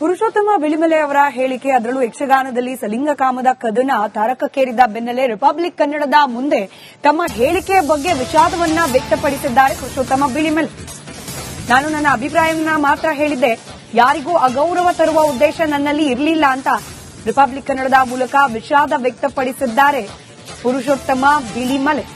ಪುರುಷೋತ್ತಮ ಬಿಳಿಮಲೆ ಅವರ ಹೇಳಿಕೆ, ಅದರಲ್ಲೂ ಯಕ್ಷಗಾನದಲ್ಲಿ ಸಲಿಂಗಕಾಮದ ಕದನ ತಾರಕಕ್ಕೇರಿದ ಬೆನ್ನಲ್ಲೇ ರಿಪಬ್ಲಿಕ್ ಕನ್ನಡದ ಮುಂದೆ ತಮ್ಮ ಹೇಳಿಕೆಯ ಬಗ್ಗೆ ವಿಷಾದವನ್ನ ವ್ಯಕ್ತಪಡಿಸಿದ್ದಾರೆ ಪುರುಷೋತ್ತಮ ಬಿಳಿಮಲೆ. ನಾನು ನನ್ನ ಅಭಿಪ್ರಾಯವನ್ನ ಮಾತ್ರ ಹೇಳಿದ್ದೆ, ಯಾರಿಗೂ ಅಗೌರವ ತರುವ ಉದ್ದೇಶ ನನ್ನಲ್ಲಿ ಇರಲಿಲ್ಲ ಅಂತ ರಿಪಬ್ಲಿಕ್ ಕನ್ನಡದ ಮೂಲಕ ವಿಷಾದ ವ್ಯಕ್ತಪಡಿಸಿದ್ದಾರೆ ಪುರುಷೋತ್ತಮ ಬಿಳಿಮಲೆ.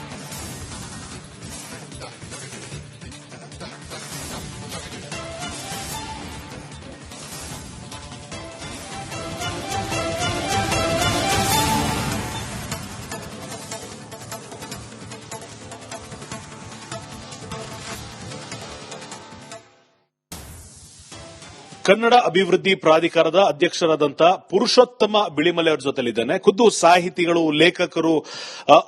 ಕನ್ನಡ ಅಭಿವೃದ್ಧಿ ಪ್ರಾಧಿಕಾರದ ಅಧ್ಯಕ್ಷರಾದಂಥ ಪುರುಷೋತ್ತಮ ಬಿಳಿಮಲೆ ಅವರ ಜೊತೆಲಿದ್ದೇನೆ. ಖುದ್ದು ಸಾಹಿತಿಗಳು, ಲೇಖಕರು,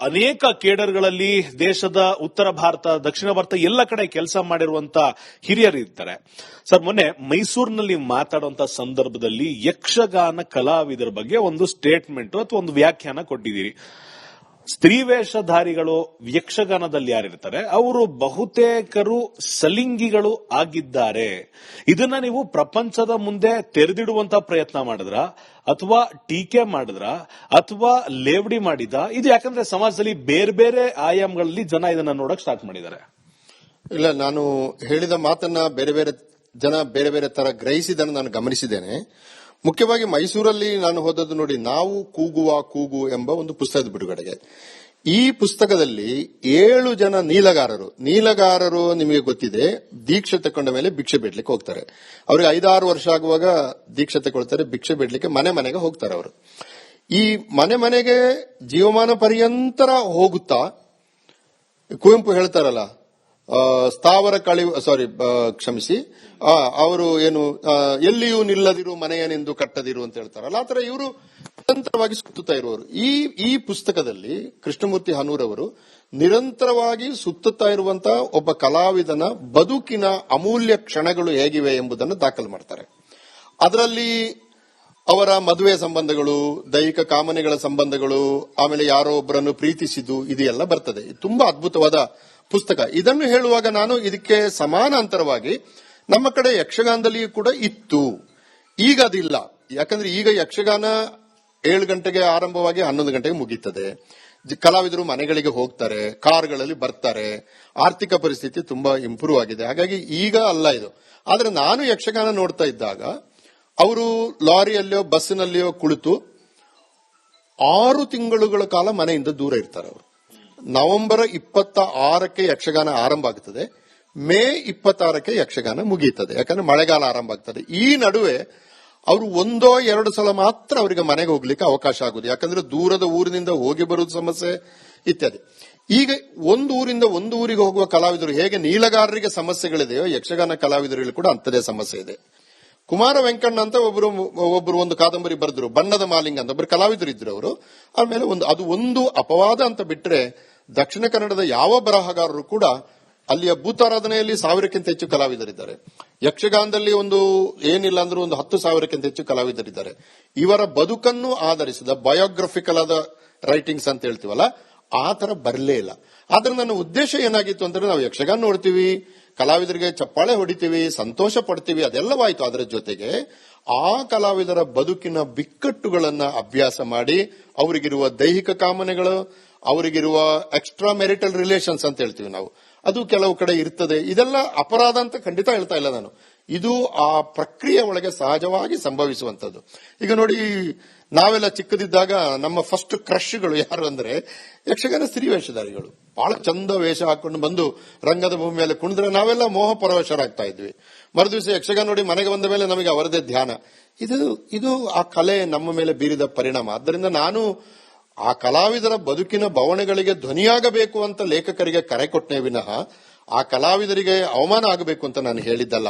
ಅನೇಕ ಕೇಡರ್ಗಳಲ್ಲಿ ದೇಶದ ಉತ್ತರ ಭಾರತ, ದಕ್ಷಿಣ ಭಾರತ ಎಲ್ಲ ಕಡೆ ಕೆಲಸ ಮಾಡಿರುವಂತ ಹಿರಿಯರು ಇರ್ತಾರೆ. ಸರ್, ಮೊನ್ನೆ ಮೈಸೂರಿನಲ್ಲಿ ಮಾತಾಡುವಂತ ಸಂದರ್ಭದಲ್ಲಿ ಯಕ್ಷಗಾನ ಕಲಾವಿದರ ಬಗ್ಗೆ ಒಂದು ಸ್ಟೇಟ್ಮೆಂಟ್ ಅಥವಾ ಒಂದು ವ್ಯಾಖ್ಯಾನ ಕೊಟ್ಟಿದ್ದೀರಿ. ಸ್ತ್ರೀವೇಷಧಾರಿಗಳು ಯಕ್ಷಗಾನದಲ್ಲಿ ಯಾರಿರ್ತಾರೆ ಅವರು ಬಹುತೇಕರು ಸಲಿಂಗಿಗಳು ಆಗಿದ್ದಾರೆ. ಇದನ್ನ ನೀವು ಪ್ರಪಂಚದ ಮುಂದೆ ತೆರೆದಿಡುವಂತ ಪ್ರಯತ್ನ ಮಾಡಿದ್ರ ಅಥವಾ ಟೀಕೆ ಮಾಡಿದ್ರ ಅಥವಾ ಲೇವಡಿ ಮಾಡಿದ? ಇದು ಯಾಕಂದ್ರೆ ಸಮಾಜದಲ್ಲಿ ಬೇರೆ ಬೇರೆ ಆಯಾಮಗಳಲ್ಲಿ ಜನ ಇದನ್ನ ನೋಡಕ್ ಸ್ಟಾರ್ಟ್ ಮಾಡಿದ್ದಾರೆ. ಇಲ್ಲ, ನಾನು ಹೇಳಿದ ಮಾತನ್ನ ಬೇರೆ ಬೇರೆ ಜನ ಬೇರೆ ಬೇರೆ ತರ ಗ್ರಹಿಸಿದನ್ನು ನಾನು ಗಮನಿಸಿದ್ದೇನೆ. ಮುಖ್ಯವಾಗಿ ಮೈಸೂರಲ್ಲಿ ನಾನು ಹೋದದ್ದು ನೋಡಿ, ನಾವು ಕೂಗುವ ಕೂಗು ಎಂಬ ಒಂದು ಪುಸ್ತಕದ ಬಿಡುಗಡೆಗೆ. ಈ ಪುಸ್ತಕದಲ್ಲಿ 7 ಜನ ನೀಲಗಾರರು ನಿಮಗೆ ಗೊತ್ತಿದೆ, ದೀಕ್ಷೆ ತಕೊಂಡ ಮೇಲೆ ಭಿಕ್ಷೆ ಬೇಡ್ಲಿಕ್ಕೆ ಹೋಗ್ತಾರೆ. ಅವ್ರಿಗೆ 5-6 ವರ್ಷ ಆಗುವಾಗ ದೀಕ್ಷೆ ತಗೊಳ್ತಾರೆ, ಭಿಕ್ಷೆ ಬೇಡ್ಲಿಕ್ಕೆ ಮನೆ ಮನೆಗೆ ಹೋಗ್ತಾರೆ. ಅವರು ಈ ಮನೆ ಮನೆಗೆ ಜೀವಮಾನ ಪರ್ಯಂತರ ಹೋಗುತ್ತಾ, ಕುವೆಂಪು ಹೇಳ್ತಾರಲ್ಲ, ಸ್ಥಾವರ ಅವರು ಏನು ಎಲ್ಲಿಯೂ ನಿಲ್ಲದಿರು ಮನೆಯನೆಂದು ಕಟ್ಟದಿರು ಅಂತ ಹೇಳ್ತಾರಲ್ಲ, ಆ ತರ ಇವರು ನಿರಂತರವಾಗಿ ಸುತ್ತುತ್ತಾ ಇರುವವರು. ಈ ಪುಸ್ತಕದಲ್ಲಿ ಕೃಷ್ಣಮೂರ್ತಿ ಹನೂರ್ ಅವರು ನಿರಂತರವಾಗಿ ಸುತ್ತುತ್ತಾ ಇರುವಂತಹ ಒಬ್ಬ ಕಲಾವಿದನ ಬದುಕಿನ ಅಮೂಲ್ಯ ಕ್ಷಣಗಳು ಹೇಗಿವೆ ಎಂಬುದನ್ನು ದಾಖಲು ಮಾಡ್ತಾರೆ. ಅದರಲ್ಲಿ ಅವರ ಮದುವೆ ಸಂಬಂಧಗಳು, ದೈಹಿಕ ಕಾಮನೆಗಳ ಸಂಬಂಧಗಳು, ಆಮೇಲೆ ಯಾರೋ ಒಬ್ಬರನ್ನು ಪ್ರೀತಿಸಿದ್ದು, ಇದೆಲ್ಲ ಬರ್ತದೆ. ತುಂಬಾ ಅದ್ಭುತವಾದ ಪುಸ್ತಕ. ಇದನ್ನು ಹೇಳುವಾಗ ನಾನು ಇದಕ್ಕೆ ಸಮಾನಾಂತರವಾಗಿ ನಮ್ಮ ಕಡೆ ಯಕ್ಷಗಾನದಲ್ಲಿಯೂ ಕೂಡ ಇತ್ತು, ಈಗ ಅದಿಲ್ಲ. ಯಾಕಂದ್ರೆ ಈಗ ಯಕ್ಷಗಾನ 7 ಗಂಟೆಗೆ ಆರಂಭವಾಗಿ 11 ಗಂಟೆಗೆ ಮುಗೀತದೆ. ಕಲಾವಿದರು ಮನೆಗಳಿಗೆ ಹೋಗ್ತಾರೆ, ಕಾರ್ಗಳಲ್ಲಿ ಬರ್ತಾರೆ, ಆರ್ಥಿಕ ಪರಿಸ್ಥಿತಿ ತುಂಬಾ ಇಂಪ್ರೂವ್ ಆಗಿದೆ. ಹಾಗಾಗಿ ಈಗ ಅಲ್ಲ ಇದು. ಆದ್ರೆ ನಾನು ಯಕ್ಷಗಾನ ನೋಡ್ತಾ ಇದ್ದಾಗ ಅವರು ಲಾರಿಯಲ್ಲಿಯೋ ಬಸ್ಸಿನಲ್ಲಿಯೋ ಕುಳಿತು 6 ತಿಂಗಳುಗಳ ಕಾಲ ಮನೆಯಿಂದ ದೂರ ಇರ್ತಾರೆ. ಅವರು ನವೆಂಬರ್ 26ಕ್ಕೆ ಯಕ್ಷಗಾನ ಆರಂಭ ಆಗ್ತದೆ, ಮೇ 26ಕ್ಕೆ ಯಕ್ಷಗಾನ ಮುಗಿಯುತ್ತದೆ. ಯಾಕಂದ್ರೆ ಮಳೆಗಾಲ ಆರಂಭ ಆಗ್ತದೆ. ಈ ನಡುವೆ ಅವರು 1-2 ಸಲ ಮಾತ್ರ ಅವರಿಗೆ ಮನೆಗೆ ಹೋಗ್ಲಿಕ್ಕೆ ಅವಕಾಶ ಆಗುದು. ಯಾಕಂದ್ರೆ ದೂರದ ಊರಿನಿಂದ ಹೋಗಿ ಬರುವುದು ಸಮಸ್ಯೆ ಇತ್ಯಾದಿ. ಈಗ ಒಂದು ಊರಿಂದ ಒಂದು ಊರಿಗೆ ಹೋಗುವ ಕಲಾವಿದರು ಹೇಗೆ ನೀಲಗಾರರಿಗೆ ಸಮಸ್ಯೆಗಳಿದೆಯೋ, ಯಕ್ಷಗಾನ ಕಲಾವಿದರಲ್ಲಿ ಕೂಡ ಅಂಥದೇ ಸಮಸ್ಯೆ ಇದೆ. ಕುಮಾರ ವೆಂಕಣ್ಣ ಅಂತ ಒಬ್ಬರು ಒಂದು ಕಾದಂಬರಿ ಬರೆದ್ರು, ಬಣ್ಣದ ಮಾಲಿಂಗ ಅಂತ ಒಬ್ಬರು ಕಲಾವಿದರು ಇದ್ರು ಅವರು. ಆಮೇಲೆ ಅದು ಒಂದು ಅಪವಾದ ಅಂತ ಬಿಟ್ರೆ ದಕ್ಷಿಣ ಕನ್ನಡದ ಯಾವ ಬರಹಗಾರರು ಕೂಡ ಅಲ್ಲಿಯ ಭೂತಾರಾಧನೆಯಲ್ಲಿ 1000ಕ್ಕಿಂತ ಹೆಚ್ಚು ಕಲಾವಿದರಿದ್ದಾರೆ. ಯಕ್ಷಗಾನದಲ್ಲಿ ಏನಿಲ್ಲ ಅಂದ್ರೂ 10,000ಕ್ಕಿಂತ ಹೆಚ್ಚು ಕಲಾವಿದರಿದ್ದಾರೆ. ಇವರ ಬದುಕನ್ನು ಆಧರಿಸಿದ ಬಯೋಗ್ರಫಿಕಲ್ ಆದ ರೈಟಿಂಗ್ಸ್ ಅಂತ ಹೇಳ್ತೀವಲ್ಲ, ಆ ತರ ಬರಲೇ ಇಲ್ಲ. ಆದ್ರೆ ನನ್ನ ಉದ್ದೇಶ ಏನಾಗಿತ್ತು ಅಂದ್ರೆ, ನಾವು ಯಕ್ಷಗಾನ ನೋಡ್ತೀವಿ, ಕಲಾವಿದರಿಗೆ ಚಪ್ಪಾಳೆ ಹೊಡಿತೀವಿ, ಸಂತೋಷ ಪಡ್ತೀವಿ, ಅದೆಲ್ಲವಾಯ್ತು. ಅದರ ಜೊತೆಗೆ ಆ ಕಲಾವಿದರ ಬದುಕಿನ ಬಿಕ್ಕಟ್ಟುಗಳನ್ನ ಅಭ್ಯಾಸ ಮಾಡಿ, ಅವರಿಗಿರುವ ದೈಹಿಕ ಕಾಮನೆಗಳು, ಅವರಿಗಿರುವ ಎಕ್ಸ್ಟ್ರಾ ಮೆರಿಟಲ್ ರಿಲೇಷನ್ಸ್ ಅಂತ ಹೇಳ್ತೀವಿ ನಾವು, ಅದು ಕೆಲವು ಕಡೆ ಇರ್ತದೆ. ಇದೆಲ್ಲ ಅಪರಾಧ ಅಂತ ಖಂಡಿತ ಹೇಳ್ತಾ ಇಲ್ಲ ನಾನು. ಇದು ಆ ಪ್ರಕ್ರಿಯೆ ಒಳಗೆ ಸಹಜವಾಗಿ ಸಂಭವಿಸುವಂತದ್ದು. ಈಗ ನೋಡಿ, ನಾವೆಲ್ಲ ಚಿಕ್ಕದಿದ್ದಾಗ ನಮ್ಮ ಫಸ್ಟ್ ಕ್ರಶ್ಗಳು ಯಾರು ಅಂದ್ರೆ ಯಕ್ಷಗಾನ ಸ್ತ್ರೀ ವೇಷಧಾರಿಗಳು. ಬಹಳ ಚಂದ ವೇಷ ಹಾಕೊಂಡು ಬಂದು ರಂಗದ ಭೂಮಿ ಮೇಲೆ ಕುಣಿದ್ರೆ ನಾವೆಲ್ಲ ಮೋಹ ಪರವಶರಾಗ್ತಾ ಇದ್ವಿ. ಮರುದಿವಸ ಯಕ್ಷಗಾನ ನೋಡಿ ಮನೆಗೆ ಬಂದ ಮೇಲೆ ನಮಗೆ ಅವರದೇ ಧ್ಯಾನ. ಇದು ಆ ಕಲೆ ನಮ್ಮ ಮೇಲೆ ಬೀರಿದ ಪರಿಣಾಮ. ಆದ್ದರಿಂದ ನಾನು ಆ ಕಲಾವಿದರ ಬದುಕಿನ ಬವಣೆಗಳಿಗೆ ಧ್ವನಿಯಾಗಬೇಕು ಅಂತ ಲೇಖಕರಿಗೆ ಕರೆ ಕೊಟ್ಟನೇ ವಿನಃ ಆ ಕಲಾವಿದರಿಗೆ ಅವಮಾನ ಆಗಬೇಕು ಅಂತ ನಾನು ಹೇಳಿದ್ದಲ್ಲ.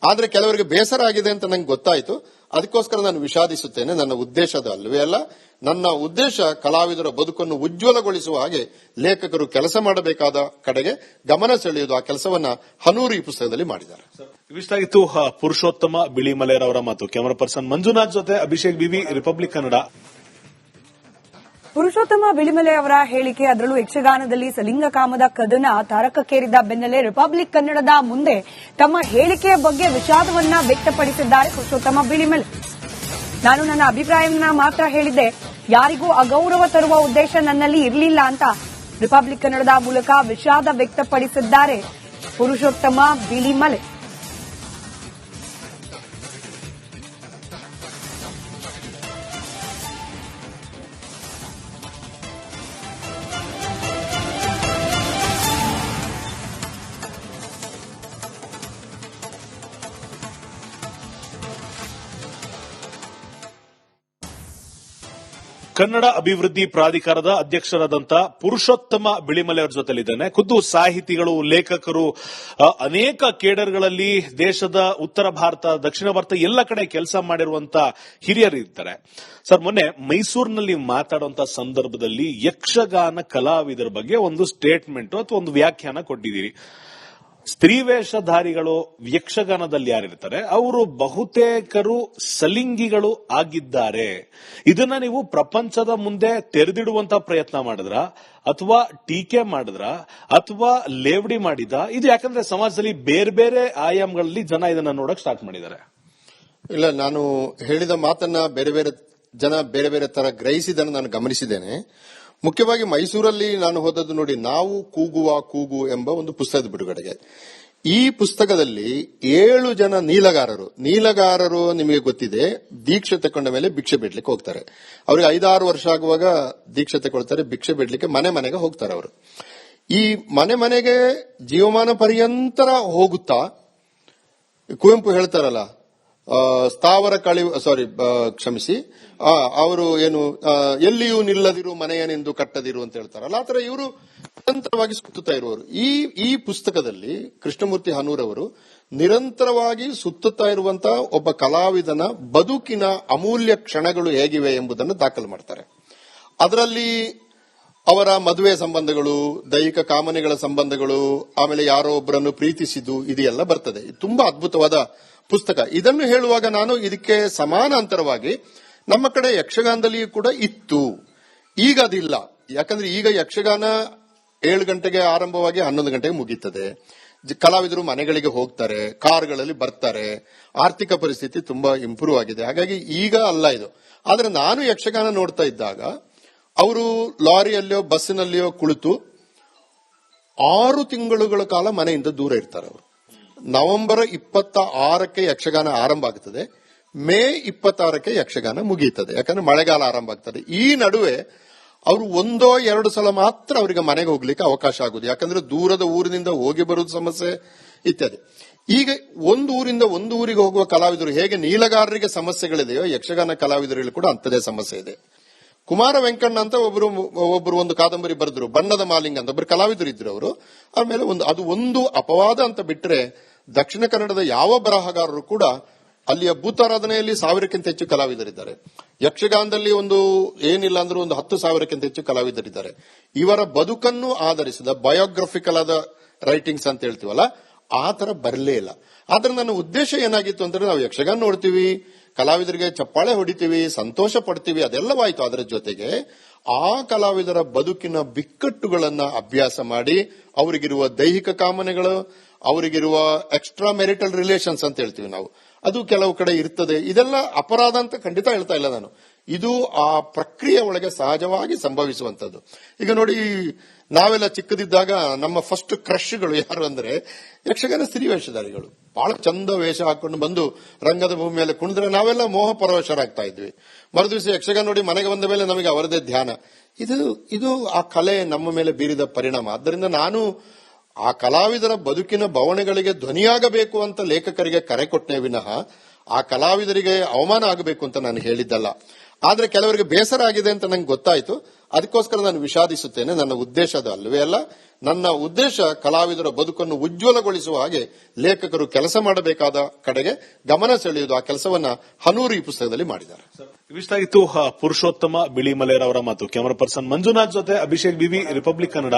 ಆದ್ರೆ ಕೆಲವರಿಗೆ ಬೇಸರ ಆಗಿದೆ ಅಂತ ನಂಗೆ ಗೊತ್ತಾಯ್ತು. ಅದಕ್ಕೋಸ್ಕರ ನಾನು ವಿಷಾದಿಸುತ್ತೇನೆ. ನನ್ನ ಉದ್ದೇಶ ಅದು ಅಲ್ವೇ ಅಲ್ಲ. ನನ್ನ ಉದ್ದೇಶ ಕಲಾವಿದರ ಬದುಕನ್ನು ಉಜ್ವಲಗೊಳಿಸುವ ಹಾಗೆ ಲೇಖಕರು ಕೆಲಸ ಮಾಡಬೇಕಾದ ಕಡೆಗೆ ಗಮನ ಸೆಳೆಯುವುದು. ಆ ಕೆಲಸವನ್ನ ಹನೂರು ಈ ಪುಸ್ತಕದಲ್ಲಿ ಮಾಡಿದ್ದಾರೆ. ಇಷ್ಟಾಗಿತ್ತು ಪುರುಷೋತ್ತಮ ಬಿಳಿಮಲೆಯವರ ಮಾತು. ಕ್ಯಾಮರಾ ಪರ್ಸನ್ ಮಂಜುನಾಥ್ ಜೊತೆ ಅಭಿಷೇಕ್ ಬಿವಿ, ರಿಪಬ್ಲಿಕ್ ಕನ್ನಡ. ಪುರುಷೋತ್ತಮ ಬಿಳಿಮಲೆ ಅವರ ಹೇಳಿಕೆ, ಅದರಲ್ಲೂ ಯಕ್ಷಗಾನದಲ್ಲಿ ಸಲಿಂಗಕಾಮದ ಕದನ ತಾರಕಕ್ಕೇರಿದ ಬೆನ್ನಲ್ಲೇ ರಿಪಬ್ಲಿಕ್ ಕನ್ನಡದ ಮುಂದೆ ತಮ್ಮ ಹೇಳಿಕೆಯ ಬಗ್ಗೆ ವಿಷಾದವನ್ನ ವ್ಯಕ್ತಪಡಿಸಿದ್ದಾರೆ ಪುರುಷೋತ್ತಮ ಬಿಳಿಮಲೆ. ನಾನು ನನ್ನ ಅಭಿಪ್ರಾಯವನ್ನ ಮಾತ್ರ ಹೇಳಿದ್ದೆ, ಯಾರಿಗೂ ಅಗೌರವ ತರುವ ಉದ್ದೇಶ ನನ್ನಲ್ಲಿ ಇರಲಿಲ್ಲ ಅಂತ ರಿಪಬ್ಲಿಕ್ ಕನ್ನಡದ ಮೂಲಕ ವಿಷಾದ ವ್ಯಕ್ತಪಡಿಸಿದ್ದಾರೆ ಪುರುಷೋತ್ತಮ ಬಿಳಿಮಲೆ. ಕನ್ನಡ ಅಭಿವೃದ್ಧಿ ಪ್ರಾಧಿಕಾರದ ಅಧ್ಯಕ್ಷರಾದಂಥ ಪುರುಷೋತ್ತಮ ಬಿಳಿಮಲೆ ಅವರ ಜೊತೆಲಿದ್ದೇನೆ. ಖುದ್ದು ಸಾಹಿತಿಗಳು, ಲೇಖಕರು, ಅನೇಕ ಕೇಡರ್ಗಳಲ್ಲಿ ದೇಶದ ಉತ್ತರ ಭಾರತ, ದಕ್ಷಿಣ ಭಾರತ ಎಲ್ಲ ಕಡೆ ಕೆಲಸ ಮಾಡಿರುವಂತ ಹಿರಿಯರು ಇರ್ತಾರೆ. ಸರ್, ಮೊನ್ನೆ ಮೈಸೂರಿನಲ್ಲಿ ಮಾತಾಡುವಂತ ಸಂದರ್ಭದಲ್ಲಿ ಯಕ್ಷಗಾನ ಕಲಾವಿದರ ಬಗ್ಗೆ ಒಂದು ಸ್ಟೇಟ್ಮೆಂಟ್ ಅಥವಾ ಒಂದು ವ್ಯಾಖ್ಯಾನ ಕೊಟ್ಟಿದ್ದೀರಿ. ಸ್ತ್ರೀ ವೇಷಧಾರಿಗಳು ಯಕ್ಷಗಾನದಲ್ಲಿ ಯಾರಿರ್ತಾರೆ ಅವರು ಬಹುತೇಕರು ಸಲಿಂಗಿಗಳು ಆಗಿದ್ದಾರೆ. ಇದನ್ನ ನೀವು ಪ್ರಪಂಚದ ಮುಂದೆ ತೆರೆದಿಡುವಂತ ಪ್ರಯತ್ನ ಮಾಡಿದ್ರ ಅಥವಾ ಟೀಕೆ ಮಾಡಿದ್ರ ಅಥವಾ ಲೇವಡಿ ಮಾಡಿದ? ಇದು ಯಾಕಂದ್ರೆ ಸಮಾಜದಲ್ಲಿ ಬೇರೆ ಬೇರೆ ಆಯಾಮಗಳಲ್ಲಿ ಜನ ಇದನ್ನ ನೋಡಕ್ ಸ್ಟಾರ್ಟ್ ಮಾಡಿದ್ದಾರೆ. ಇಲ್ಲ, ನಾನು ಹೇಳಿದ ಮಾತನ್ನ ಬೇರೆ ಬೇರೆ ಜನ ಬೇರೆ ಬೇರೆ ತರ ಗ್ರಹಿಸಿದನ್ನು ನಾನು ಗಮನಿಸಿದ್ದೇನೆ. ಮುಖ್ಯವಾಗಿ ಮೈಸೂರಲ್ಲಿ ನಾನು ಹೋದದ್ದು ನೋಡಿ, ನಾವು ಕೂಗುವ ಕೂಗು ಎಂಬ ಒಂದು ಪುಸ್ತಕದ ಬಿಡುಗಡೆಗೆ. ಈ ಪುಸ್ತಕದಲ್ಲಿ 7 ಜನ ನೀಲಗಾರರು ನಿಮಗೆ ಗೊತ್ತಿದೆ, ದೀಕ್ಷೆ ತಕೊಂಡ ಮೇಲೆ ಭಿಕ್ಷೆ ಬಿಡ್ಲಿಕ್ಕೆ ಹೋಗ್ತಾರೆ. ಅವ್ರಿಗೆ 5-6 ವರ್ಷ ಆಗುವಾಗ ದೀಕ್ಷೆ ತಗೊಳ್ತಾರೆ, ಭಿಕ್ಷೆ ಬಿಡ್ಲಿಕ್ಕೆ ಮನೆ ಮನೆಗೆ ಹೋಗ್ತಾರೆ. ಅವರು ಈ ಮನೆ ಮನೆಗೆ ಜೀವಮಾನ ಪರ್ಯಂತರ ಹೋಗುತ್ತಾ, ಕುವೆಂಪು ಹೇಳ್ತಾರಲ್ಲ, ಸ್ಥಾವರ ಕ್ಷಮಿಸಿ, ಅವರು ಏನು ಎಲ್ಲಿಯೂ ನಿಲ್ಲದಿರು ಮನೆಯನೆಂದು ಕಟ್ಟದಿರು ಅಂತ ಹೇಳ್ತಾರಲ್ಲ, ಆ ತರ ಇವರು ನಿರಂತರವಾಗಿ ಸುತ್ತುತ್ತಾ ಇರುವವರು. ಈ ಪುಸ್ತಕದಲ್ಲಿ ಕೃಷ್ಣಮೂರ್ತಿ ಹನೂರವರು ನಿರಂತರವಾಗಿ ಸುತ್ತುತ್ತಾ ಇರುವಂತಹ ಒಬ್ಬ ಕಲಾವಿದನ ಬದುಕಿನ ಅಮೂಲ್ಯ ಕ್ಷಣಗಳು ಹೇಗಿವೆ ಎಂಬುದನ್ನು ದಾಖಲು ಮಾಡ್ತಾರೆ. ಅದರಲ್ಲಿ ಅವರ ಮದುವೆ ಸಂಬಂಧಗಳು, ದೈಹಿಕ ಕಾಮನೆಗಳ ಸಂಬಂಧಗಳು, ಆಮೇಲೆ ಯಾರೋ ಒಬ್ಬರನ್ನು ಪ್ರೀತಿಸಿದ್ದು, ಇದೆಲ್ಲ ಬರ್ತದೆ. ತುಂಬಾ ಅದ್ಭುತವಾದ ಪುಸ್ತಕ. ಇದನ್ನು ಹೇಳುವಾಗ ನಾನು ಇದಕ್ಕೆ ಸಮಾನಾಂತರವಾಗಿ ನಮ್ಮ ಕಡೆ ಯಕ್ಷಗಾನದಲ್ಲಿಯೂ ಕೂಡ ಇತ್ತು, ಈಗ ಅದಿಲ್ಲ. ಯಾಕಂದ್ರೆ ಈಗ ಯಕ್ಷಗಾನ 7 ಗಂಟೆಗೆ ಆರಂಭವಾಗಿ 11 ಗಂಟೆಗೆ ಮುಗೀತದೆ. ಕಲಾವಿದರು ಮನೆಗಳಿಗೆ ಹೋಗ್ತಾರೆ, ಕಾರ್ಗಳಲ್ಲಿ ಬರ್ತಾರೆ, ಆರ್ಥಿಕ ಪರಿಸ್ಥಿತಿ ತುಂಬಾ ಇಂಪ್ರೂವ್ ಆಗಿದೆ. ಹಾಗಾಗಿ ಈಗ ಅಲ್ಲ ಇದು. ಆದ್ರೆ ನಾನು ಯಕ್ಷಗಾನ ನೋಡ್ತಾ ಇದ್ದಾಗ ಅವರು ಲಾರಿಯಲ್ಲಿಯೋ ಬಸ್ಸಿನಲ್ಲಿಯೋ ಕುಳಿತು 6 ತಿಂಗಳುಗಳ ಕಾಲ ಮನೆಯಿಂದ ದೂರ ಇರ್ತಾರೆ. ಅವರು ನವೆಂಬರ್ 26ಕ್ಕೆ ಯಕ್ಷಗಾನ ಆರಂಭ ಆಗ್ತದೆ, ಮೇ 26ಕ್ಕೆ ಯಕ್ಷಗಾನ ಮುಗಿಯುತ್ತದೆ. ಯಾಕಂದ್ರೆ ಮಳೆಗಾಲ ಆರಂಭ ಆಗ್ತದೆ. ಈ ನಡುವೆ ಅವರು 1-2 ಸಲ ಮಾತ್ರ ಅವರಿಗೆ ಮನೆಗೆ ಹೋಗ್ಲಿಕ್ಕೆ ಅವಕಾಶ ಆಗುದು. ಯಾಕಂದ್ರೆ ದೂರದ ಊರಿನಿಂದ ಹೋಗಿ ಬರುವುದು ಸಮಸ್ಯೆ ಇತ್ಯಾದಿ. ಈಗ ಒಂದು ಊರಿಂದ ಒಂದು ಊರಿಗೆ ಹೋಗುವ ಕಲಾವಿದರು ಹೇಗೆ ನೀಲಗಾರರಿಗೆ ಸಮಸ್ಯೆಗಳಿದೆಯೋ, ಯಕ್ಷಗಾನ ಕಲಾವಿದರಲ್ಲಿ ಕೂಡ ಅಂಥದೇ ಸಮಸ್ಯೆ ಇದೆ. ಕುಮಾರ ವೆಂಕಣ್ಣ ಅಂತ ಒಬ್ಬರು ಒಂದು ಕಾದಂಬರಿ ಬರೆದ್ರು, ಬಣ್ಣದ ಮಾಲಿಂಗ ಅಂತ ಒಬ್ಬರು ಕಲಾವಿದರು ಇದ್ರು ಅವರು. ಆಮೇಲೆ ಅದು ಒಂದು ಅಪವಾದ ಅಂತ ಬಿಟ್ರೆ ದಕ್ಷಿಣ ಕನ್ನಡದ ಯಾವ ಬರಹಗಾರರು ಕೂಡ ಅಲ್ಲಿಯ ಭೂತಾರಾಧನೆಯಲ್ಲಿ 1000ಕ್ಕಿಂತ ಹೆಚ್ಚು ಕಲಾವಿದರಿದ್ದಾರೆ. ಯಕ್ಷಗಾನದಲ್ಲಿ ಏನಿಲ್ಲ ಅಂದ್ರೂ 10,000ಕ್ಕಿಂತ ಹೆಚ್ಚು ಕಲಾವಿದರಿದ್ದಾರೆ. ಇವರ ಬದುಕನ್ನು ಆಧರಿಸಿದ ಬಯೋಗ್ರಫಿಕಲ್ ಆದ ರೈಟಿಂಗ್ಸ್ ಅಂತ ಹೇಳ್ತೀವಲ್ಲ, ಆ ತರ ಬರಲೇ ಇಲ್ಲ. ಆದ್ರೆ ನನ್ನ ಉದ್ದೇಶ ಏನಾಗಿತ್ತು ಅಂದ್ರೆ, ನಾವು ಯಕ್ಷಗಾನ ನೋಡ್ತೀವಿ, ಕಲಾವಿದರಿಗೆ ಚಪ್ಪಾಳೆ ಹೊಡಿತೀವಿ, ಸಂತೋಷ ಪಡ್ತೀವಿ, ಅದೆಲ್ಲವಾಯ್ತು. ಅದರ ಜೊತೆಗೆ ಆ ಕಲಾವಿದರ ಬದುಕಿನ ಬಿಕ್ಕಟ್ಟುಗಳನ್ನ ಅಭ್ಯಾಸ ಮಾಡಿ, ಅವರಿಗಿರುವ ದೈಹಿಕ ಕಾಮನೆಗಳು, ಅವರಿಗಿರುವ ಎಕ್ಸ್ಟ್ರಾ ಮೆರಿಟಲ್ ರಿಲೇಷನ್ಸ್ ಅಂತ ಹೇಳ್ತೀವಿ ನಾವು, ಅದು ಕೆಲವು ಕಡೆ ಇರ್ತದೆ. ಇದೆಲ್ಲ ಅಪರಾಧ ಅಂತ ಖಂಡಿತ ಹೇಳ್ತಾ ಇಲ್ಲ ನಾನು. ಇದು ಆ ಪ್ರಕ್ರಿಯೆ ಒಳಗೆ ಸಹಜವಾಗಿ ಸಂಭವಿಸುವಂತದ್ದು. ಈಗ ನೋಡಿ, ನಾವೆಲ್ಲ ಚಿಕ್ಕದಿದ್ದಾಗ ನಮ್ಮ ಫಸ್ಟ್ ಕ್ರಶ್ಗಳು ಯಾರು ಅಂದ್ರೆ ಯಕ್ಷಗಾನ ಸ್ತ್ರೀ ವೇಷಧಾರಿಗಳು. ಬಹಳ ಚಂದ ವೇಷ ಹಾಕೊಂಡು ಬಂದು ರಂಗದ ಭೂಮಿ ಮೇಲೆ ಕುಣಿದ್ರೆ ನಾವೆಲ್ಲ ಮೋಹ ಪರವಶರಾಗ್ತಾ ಇದ್ವಿ. ಮರುದಿವಸ ಯಕ್ಷಗಾನ ನೋಡಿ ಮನೆಗೆ ಬಂದ ಮೇಲೆ ನಮಗೆ ಅವರದೇ ಧ್ಯಾನ. ಇದು ಆ ಕಲೆ ನಮ್ಮ ಮೇಲೆ ಬೀರಿದ ಪರಿಣಾಮ. ಆದ್ದರಿಂದ ನಾನು ಆ ಕಲಾವಿದರ ಬದುಕಿನ ಬವಣೆಗಳಿಗೆ ಧ್ವನಿಯಾಗಬೇಕು ಅಂತ ಲೇಖಕರಿಗೆ ಕರೆ ಕೊಟ್ಟನೆ ವಿನಃ ಆ ಕಲಾವಿದರಿಗೆ ಅವಮಾನ ಆಗಬೇಕು ಅಂತ ನಾನು ಹೇಳಿದ್ದಲ್ಲ. ಆದ್ರೆ ಕೆಲವರಿಗೆ ಬೇಸರ ಆಗಿದೆ ಅಂತ ನಂಗೆ ಗೊತ್ತಾಯ್ತು. ಅದಕ್ಕೋಸ್ಕರ ನಾನು ವಿಷಾದಿಸುತ್ತೇನೆ. ನನ್ನ ಉದ್ದೇಶ ಅದು ಅಲ್ಲವೇ ಅಲ್ಲ. ನನ್ನ ಉದ್ದೇಶ ಕಲಾವಿದರ ಬದುಕನ್ನು ಉಜ್ವಲಗೊಳಿಸುವ ಹಾಗೆ ಲೇಖಕರು ಕೆಲಸ ಮಾಡಬೇಕಾದ ಕಡೆಗೆ ಗಮನ ಸೆಳೆಯುವುದು. ಆ ಕೆಲಸವನ್ನ ಹನೂರು ಈ ಪುಸ್ತಕದಲ್ಲಿ ಮಾಡಿದ್ದಾರೆ. ಇವಿಷ್ಟಾಗಿತ್ತು ಪುರುಷೋತ್ತಮ ಬಿಳಿಮಲೆಯವರ ಮಾತು. ಕ್ಯಾಮರಾ ಪರ್ಸನ್ ಮಂಜುನಾಥ್ ಜೊತೆ ಅಭಿಷೇಕ್ ಬಿವಿ, ರಿಪಬ್ಲಿಕ್ ಕನ್ನಡ.